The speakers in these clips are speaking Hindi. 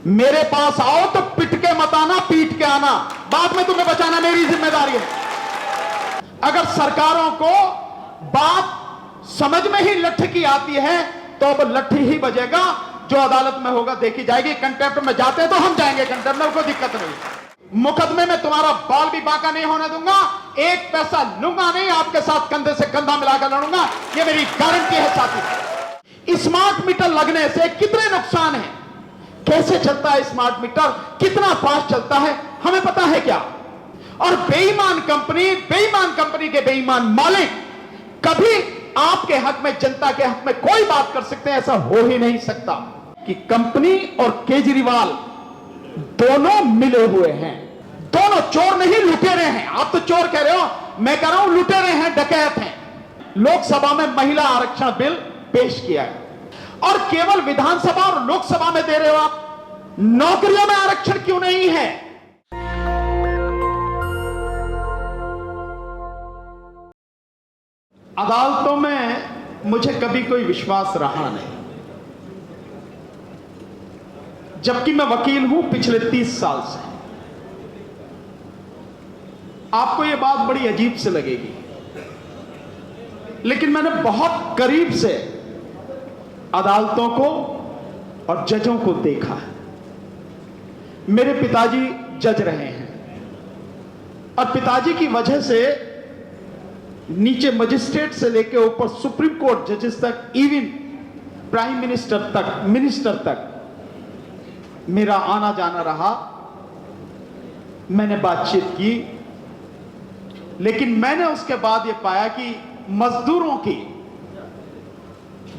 मेरे पास आओ तो पिट के मत आना, पीट के आना, बाद में तुम्हें बचाना मेरी जिम्मेदारी है। अगर सरकारों को बात समझ में ही लठ की आती है तो अब लठी ही बजेगा, जो अदालत में होगा देखी जाएगी। कंटेम्प्ट में जाते हैं तो हम जाएंगे कंटेम्प्ट में, कोई दिक्कत नहीं। मुकदमे में तुम्हारा बाल भी बांका नहीं होने दूंगा, एक पैसा लूंगा नहीं, आपके साथ कंधे से कंधा मिलाकर लड़ूंगा, ये मेरी गारंटी है साथी। स्मार्ट मीटर लगने से कितने नुकसान हैं, कैसे चलता है स्मार्ट मीटर, कितना फास्ट चलता है, हमें पता है क्या? और बेईमान कंपनी के बेईमान मालिक कभी आपके हक में, जनता के हक में कोई बात कर सकते हैं? ऐसा हो ही नहीं सकता कि कंपनी और केजरीवाल दोनों मिले हुए हैं। दोनों चोर नहीं, लुटेरे हैं। आप तो चोर कह रहे हो, मैं कह रहा हूं लुटेरे हैं, डकैत हैं। लोकसभा में महिला आरक्षण बिल पेश किया है और केवल विधानसभा और लोकसभा में दे रहे हो आप। नौकरियों में आरक्षण क्यों नहीं है? अदालतों में मुझे कभी कोई विश्वास रहा नहीं, जबकि मैं वकील हूं पिछले 30 साल से। आपको यह बात बड़ी अजीब से लगेगी, लेकिन मैंने बहुत करीब से अदालतों को और जजों को देखा है। मेरे पिताजी जज रहे हैं और पिताजी की वजह से नीचे मजिस्ट्रेट से लेकर ऊपर सुप्रीम कोर्ट जजेस तक, इवन प्राइम मिनिस्टर तक मेरा आना जाना रहा। मैंने बातचीत की, लेकिन मैंने उसके बाद यह पाया कि मजदूरों की,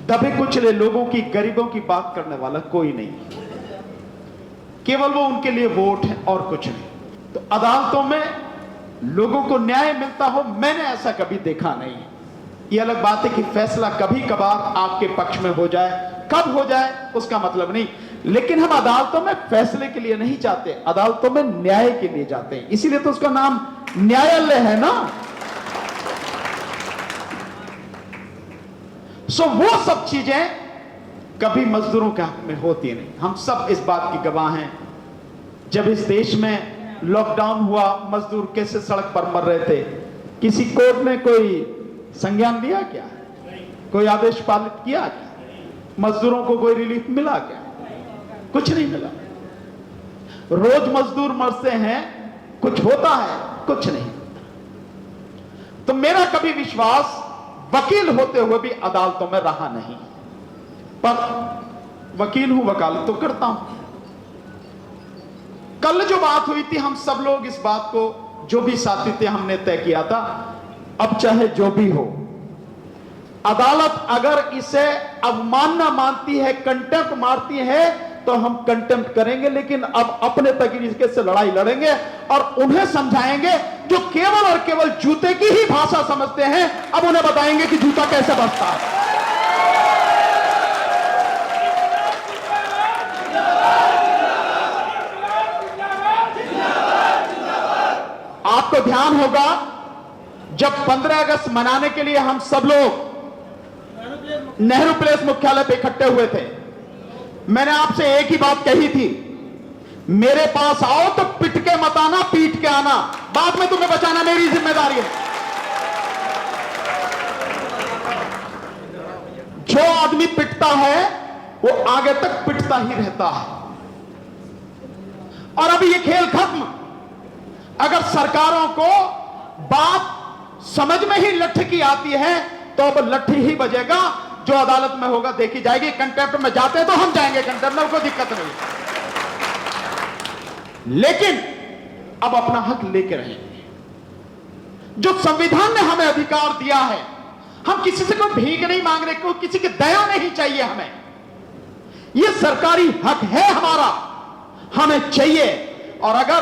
दबे कुचले लोगों की, गरीबों की बात करने वाला कोई नहीं, केवल वो उनके लिए वोट है और कुछ नहीं। तो अदालतों में लोगों को न्याय मिलता हो, मैंने ऐसा कभी देखा नहीं। यह अलग बात है कि फैसला कभी कभार आपके पक्ष में हो जाए, कब हो जाए उसका मतलब नहीं, लेकिन हम अदालतों में फैसले के लिए नहीं जाते, अदालतों में न्याय के लिए जाते हैं। इसीलिए तो उसका नाम न्यायालय है ना। सो वो सब चीजें कभी मजदूरों के हक में होती नहीं। हम सब इस बात की गवाह हैं, जब इस देश में लॉकडाउन हुआ, मजदूर कैसे सड़क पर मर रहे थे, किसी कोर्ट ने कोई संज्ञान लिया क्या? कोई आदेश पालित किया क्या? मजदूरों को कोई रिलीफ मिला क्या? कुछ नहीं मिला। रोज मजदूर मरते हैं, कुछ होता है? कुछ नहीं। तो मेरा कभी विश्वास वकील होते हुए भी अदालतों में रहा नहीं, पर वकील हूं, वकालत तो करता हूं। कल जो बात हुई थी, हम सब लोग इस बात को, जो भी साथी थे, हमने तय किया था, अब चाहे जो भी हो, अदालत अगर इसे अवमानना मानती है, कंटेम्प्ट मारती है, तो हम कंटेम्प्ट करेंगे, लेकिन अब अपने तरीके से लड़ाई लड़ेंगे और उन्हें समझाएंगे जो केवल और केवल जूते की ही भाषा समझते हैं। अब उन्हें बताएंगे कि जूता कैसे बजता है। आपको ध्यान होगा, जब 15 अगस्त मनाने के लिए हम सब लोग नेहरू प्लेस मुख्यालय पे इकट्ठे हुए थे, मैंने आपसे एक ही बात कही थी, मेरे पास आओ तो पिट के मत आना, पीट के आना, बाद में तुम्हें बचाना मेरी जिम्मेदारी है। जो आदमी पिटता है वो आगे तक पिटता ही रहता है। और अभी ये खेल खत्म। अगर सरकारों को बात समझ में ही लठ की आती है तो अब लठी ही बजेगा, जो अदालत में होगा देखी जाएगी। कंटेम्प्ट में जाते हैं तो हम जाएंगे कंटेम्प्ट में, कोई दिक्कत नहीं, लेकिन अब अपना हक लेके रहेंगे। जो संविधान ने हमें अधिकार दिया है, हम किसी से कोई भीख नहीं मांग रहे, कोई किसी की दया नहीं चाहिए हमें। यह सरकारी हक है हमारा, हमें चाहिए। और अगर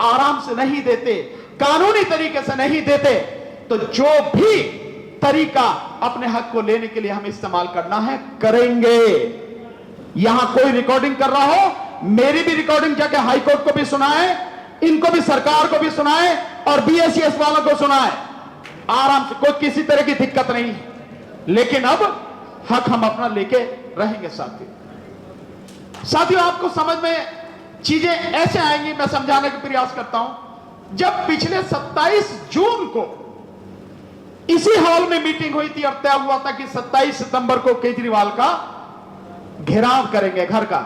आराम से नहीं देते, कानूनी तरीके से नहीं देते, तो जो भी तरीका अपने हक को लेने के लिए हम इस्तेमाल करना है, करेंगे। यहां कोई रिकॉर्डिंग कर रहा हो, मेरी भी रिकॉर्डिंग जाके हाईकोर्ट को भी सुनाए, इनको भी, सरकार को भी सुनाए और बीएसएस वालों को सुनाए, आराम से, कोई किसी तरह की दिक्कत नहीं है। लेकिन अब हक हम अपना लेके रहेंगे साथी। साथियों, आपको समझ में चीजें ऐसे आएंगी, मैं समझाने का प्रयास करता हूं। जब पिछले 27 जून को इसी हॉल में मीटिंग हुई थी और तय हुआ था कि 27 सितंबर को केजरीवाल का घेराव करेंगे, घर का,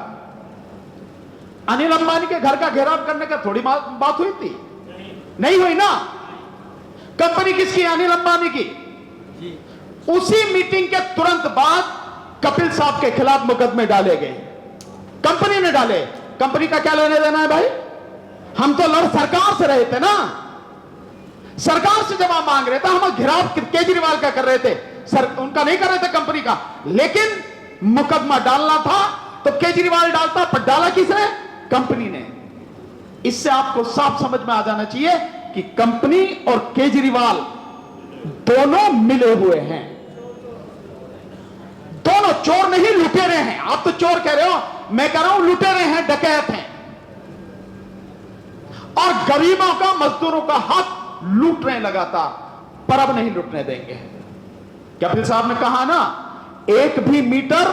अनिल अंबानी के घर का घेराव करने का थोड़ी बात हुई थी? नहीं हुई ना। कंपनी किसकी? अनिल अंबानी की। उसी मीटिंग के तुरंत बाद कपिल साहब के खिलाफ मुकदमे डाले गए, कंपनी ने डाले। कंपनी का क्या लेने देना है भाई? हम तो लड़ सरकार से रहे थे ना, सरकार से जवाब मांग रहे थे। हम घेराव केजरीवाल का कर रहे थे, उनका नहीं कर रहे थे, कंपनी का। लेकिन मुकदमा डालना था तो केजरीवाल डालता, पर डाला किसने? कंपनी ने। इससे आपको साफ समझ में आ जाना चाहिए कि कंपनी और केजरीवाल दोनों मिले हुए हैं, दोनों चोर नहीं लुटेरे हैं। आप तो चोर कह रहे हो, मैं कह रहा हूं लुटेरे हैं, डकैत हैं, और गरीबों का, मजदूरों का हक लूट रहे हैं लगातार, पर अब नहीं लूटने देंगे। कपिल साहब ने कहा ना, एक भी मीटर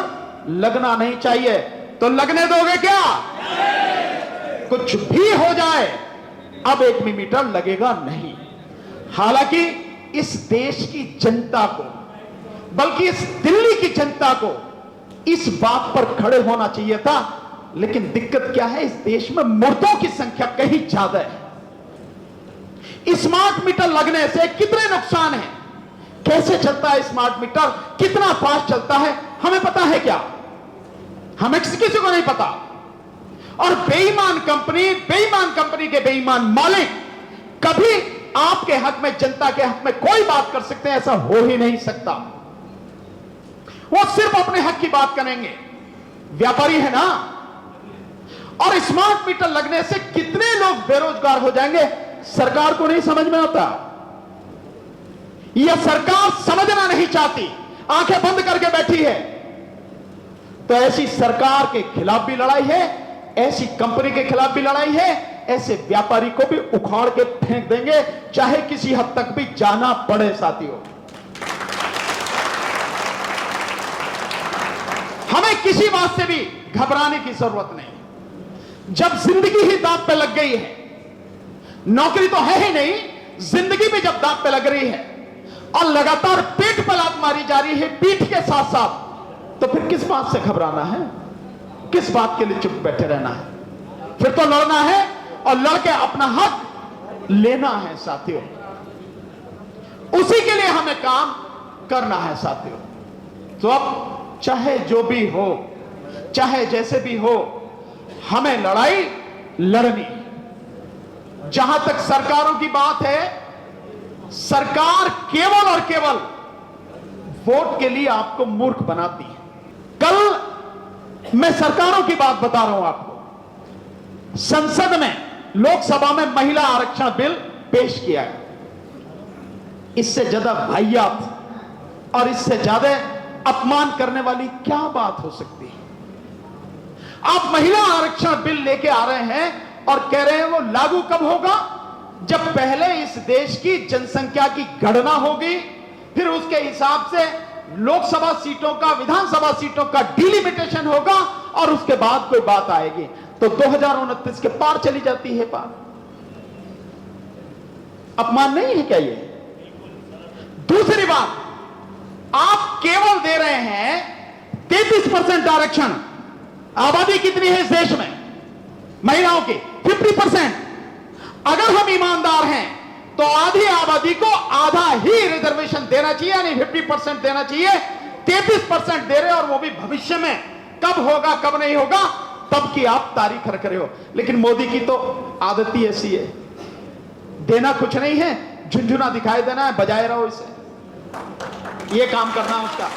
लगना नहीं चाहिए, तो लगने दोगे क्या? कुछ भी हो जाए, अब एक भी मीटर लगेगा नहीं। हालांकि इस देश की जनता को, बल्कि इस दिल्ली की जनता को इस बात पर खड़े होना चाहिए था, लेकिन दिक्कत क्या है? इस देश में मुर्दों की संख्या कहीं ज्यादा है। स्मार्ट मीटर लगने से कितने नुकसान हैं? कैसे चलता है स्मार्ट मीटर? कितना फास्ट चलता है? हमें पता है क्या? हमें किसी को नहीं पता। और बेईमान कंपनी के बेईमान मालिक कभी आपके हक में, जनता के हक में कोई बात कर सकते हैं? ऐसा हो ही नहीं सकता। वो सिर्फ अपने हक की बात करेंगे, व्यापारी है ना। और स्मार्ट मीटर लगने से कितने लोग बेरोजगार हो जाएंगे, सरकार को नहीं समझ में आता। यह सरकार समझना नहीं चाहती, आंखें बंद करके बैठी है। तो ऐसी सरकार के खिलाफ भी लड़ाई है, ऐसी कंपनी के खिलाफ भी लड़ाई है, ऐसे व्यापारी को भी उखाड़ के फेंक देंगे, चाहे किसी हद तक भी जाना पड़े। साथियों, हमें किसी बात से भी घबराने की जरूरत नहीं। जब जिंदगी ही दांव पे लग गई है, नौकरी तो है ही नहीं, जिंदगी भी जब दांव पे लग रही है और लगातार पेट पर लात मारी जा रही है पीठ के साथ साथ, तो फिर किस बात से घबराना है? किस बात के लिए चुप बैठे रहना है? फिर तो लड़ना है और लड़के अपना हक लेना है। साथियों, उसी के लिए हमें काम करना है। साथियों, तो अब चाहे जो भी हो, चाहे जैसे भी हो, हमें लड़ाई लड़नी। जहां तक सरकारों की बात है, सरकार केवल और केवल वोट के लिए आपको मूर्ख बनाती है। कल मैं सरकारों की बात बता रहा हूं आपको। संसद में, लोकसभा में महिला आरक्षण बिल पेश किया है। इससे ज्यादा वाहियात और इससे ज्यादा अपमान करने वाली क्या बात हो सकती है? आप महिला आरक्षण बिल लेके आ रहे हैं और कह रहे हैं वो लागू कब होगा? जब पहले इस देश की जनसंख्या की गणना होगी, फिर उसके हिसाब से लोकसभा सीटों का, विधानसभा सीटों का डिलिमिटेशन होगा, और उसके बाद कोई बात आएगी। तो 2029 के पार चली जाती है बात। अपमान नहीं है क्या ये? दूसरी बात, आप केवल दे रहे हैं 33% आरक्षण। आबादी कितनी है इस देश में महिलाओं की? 50%। अगर हम ईमानदार हैं तो आधी आबादी को आधा ही रिजर्वेशन देना चाहिए, यानी 50% देना चाहिए। 33% दे रहे और वो भी भविष्य में, कब होगा कब नहीं होगा तब की आप तारीख रख रहे हो। लेकिन मोदी की तो आदत ही ऐसी है, देना कुछ नहीं है, झुंझुना दिखाई देना है, बजाए रहो इसे, ये काम करना है उसका।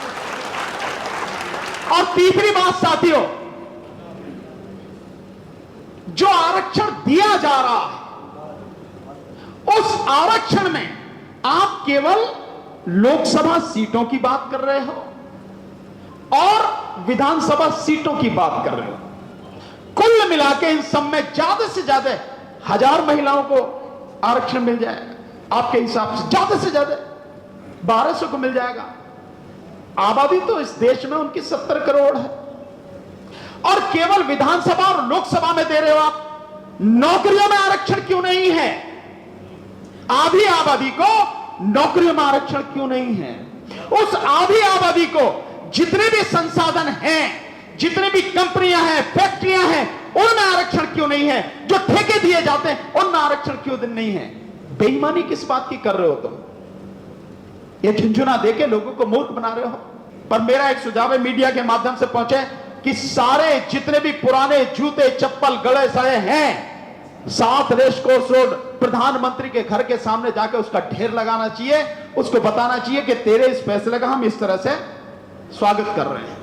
और तीसरी बात साथियों, जो आरक्षण दिया जा रहा है, उस आरक्षण में आप केवल लोकसभा सीटों की बात कर रहे हो और विधानसभा सीटों की बात कर रहे हो। कुल मिला के इन सब में ज्यादा से ज्यादा 1000 महिलाओं को आरक्षण मिल जाएगा। आपके हिसाब से ज्यादा 1200 को मिल जाएगा। आबादी तो इस देश में उनकी 70 करोड़ है। और केवल विधानसभा और लोकसभा में दे रहे हो आप। नौकरियों में आरक्षण क्यों नहीं है? आधी आबादी को नौकरियों में आरक्षण क्यों नहीं है? उस आधी आबादी को जितने भी संसाधन हैं, जितने भी कंपनियां हैं, फैक्ट्रियां हैं, उनमें आरक्षण क्यों नहीं है? जो ठेके दिए जाते हैं उनमें आरक्षण क्यों नहीं है? बेईमानी किस बात की कर रहे हो तुम? ये झुंझुना देके लोगों को मूर्ख बना रहे हो। पर मेरा एक सुझाव है, मीडिया के माध्यम से पहुंचे कि सारे जितने भी पुराने जूते चप्पल गड़े सड़े हैं, 7 रेस कोर्स रोड प्रधानमंत्री के घर के सामने जाकर उसका ढेर लगाना चाहिए। उसको बताना चाहिए कि तेरे इस फैसले का हम इस तरह से स्वागत कर रहे हैं।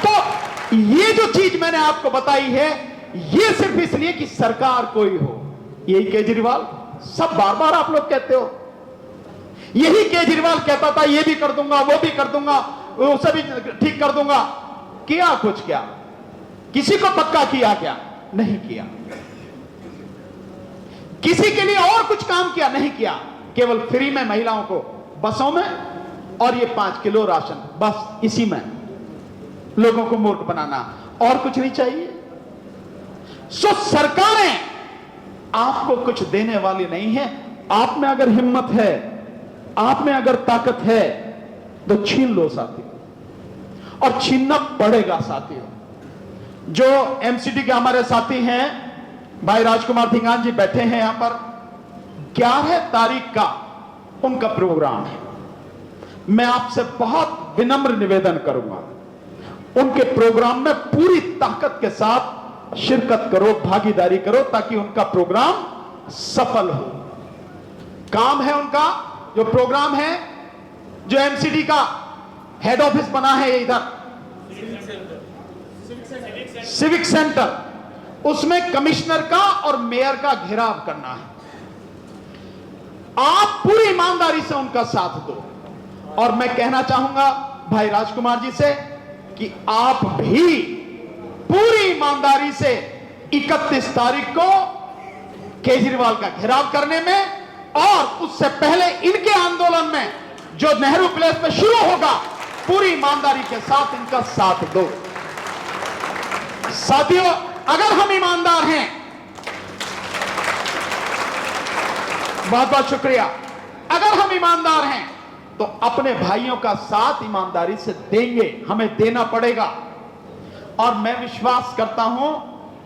तो ये जो चीज मैंने आपको बताई है, ये सिर्फ इसलिए कि सरकार कोई हो। यही केजरीवाल, सब बार बार आप लोग कहते हो, यही केजरीवाल कहता था ये भी कर दूंगा, वो भी कर दूंगा, उसे भी ठीक कर दूंगा। किया कुछ? क्या किसी को पक्का किया? क्या नहीं किया? किसी के लिए और कुछ काम किया? नहीं किया। केवल फ्री में महिलाओं को बसों में और ये 5 किलो राशन, बस इसी में लोगों को मूर्ख बनाना, और कुछ नहीं चाहिए। सो सरकारें आपको कुछ देने वाली नहीं है। आप में अगर हिम्मत है, आप में अगर ताकत है तो छीन लो साथियों, और छीनना पड़ेगा साथियों। जो एमसीडी के हमारे साथी हैं, भाई राजकुमार धिंगान जी बैठे हैं यहां पर, 11 तारीख का उनका प्रोग्राम है। मैं आपसे बहुत विनम्र निवेदन करूंगा, उनके प्रोग्राम में पूरी ताकत के साथ शिरकत करो, भागीदारी करो, ताकि उनका प्रोग्राम सफल हो। काम है उनका, जो प्रोग्राम है, जो एमसीडी का हेड ऑफिस बना है इधर सिविक सेंटर, उसमें कमिश्नर का और मेयर का घेराव करना है। आप पूरी ईमानदारी से उनका साथ दो। और मैं कहना चाहूंगा भाई राजकुमार जी से कि आप भी पूरी ईमानदारी से 31 तारीख को केजरीवाल का घेराव करने में, और उससे पहले इनके आंदोलन में जो नेहरू प्लेस पे शुरू होगा, पूरी ईमानदारी के साथ इनका साथ दो। साथियों, अगर हम ईमानदार हैं, बहुत बहुत शुक्रिया, अगर हम ईमानदार हैं तो अपने भाइयों का साथ ईमानदारी से देंगे, हमें देना पड़ेगा। और मैं विश्वास करता हूं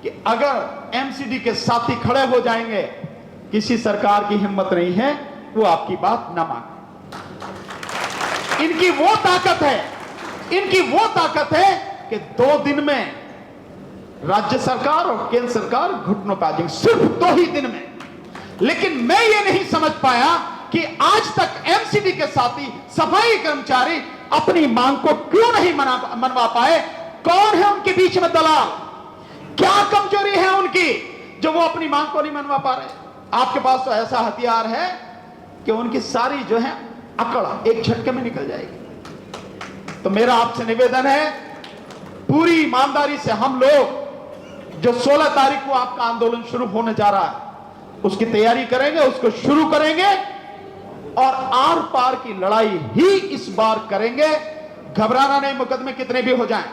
कि अगर एमसीडी के साथी खड़े हो जाएंगे, किसी सरकार की हिम्मत नहीं है वो आपकी बात ना माने। इनकी वो ताकत है, इनकी वो ताकत है कि 2 दिन में राज्य सरकार और केंद्र सरकार घुटनों पे आ जाएंगे, सिर्फ 2 ही दिन में। लेकिन मैं ये नहीं समझ पाया कि आज तक एमसीडी के साथी सफाई कर्मचारी अपनी मांग को क्यों नहीं मनवा पाए। कौन है उनके बीच में दलाल? क्या कमजोरी है उनकी जो वो अपनी मांग को नहीं मनवा पा रहे? आपके पास तो ऐसा हथियार है कि उनकी सारी जो है अकड़ एक झटके में निकल जाएगी। तो मेरा आपसे निवेदन है, पूरी ईमानदारी से हम लोग जो 16 तारीख को आपका आंदोलन शुरू होने जा रहा है, उसकी तैयारी करेंगे, उसको शुरू करेंगे, और आर पार की लड़ाई ही इस बार करेंगे। घबराना नहीं, मुकदमे कितने भी हो जाएं,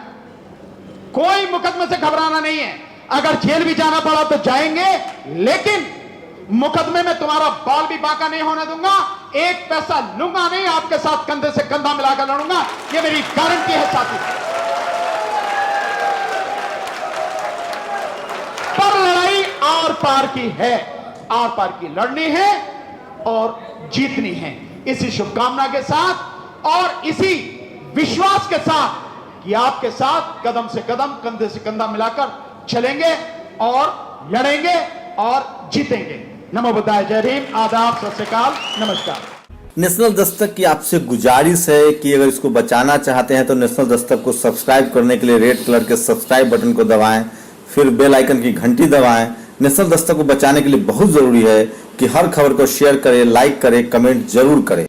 कोई मुकदमे से घबराना नहीं है। अगर जेल भी जाना पड़ा तो जाएंगे, लेकिन मुकदमे में तुम्हारा बाल भी बांका नहीं होने दूंगा, एक पैसा लूंगा नहीं, आपके साथ कंधे से कंधा मिलाकर लड़ूंगा, यह मेरी गारंटी है साथी। पर लड़ाई आर पार की है, आर पार की लड़नी है और जीतनी है। इसी शुभकामना के साथ और इसी विश्वास के साथ कि आपके साथ कदम से कदम, कंधे से कंधा मिलाकर चलेंगे और लड़ेंगे और जीतेंगे। नमो बुद्धाय, जय हिंद, आदाब, सत श्री अकाल, नमस्कार। नेशनल दस्तक की आपसे गुजारिश है कि अगर इसको बचाना चाहते हैं तो नेशनल दस्तक को सब्सक्राइब करने के लिए रेड कलर के सब्सक्राइब बटन को दबाएं, फिर बेल आइकन की घंटी दबाएं। नेशनल दस्तक को बचाने के लिए बहुत जरूरी है कि हर खबर को शेयर करें, लाइक करें, कमेंट जरूर करें।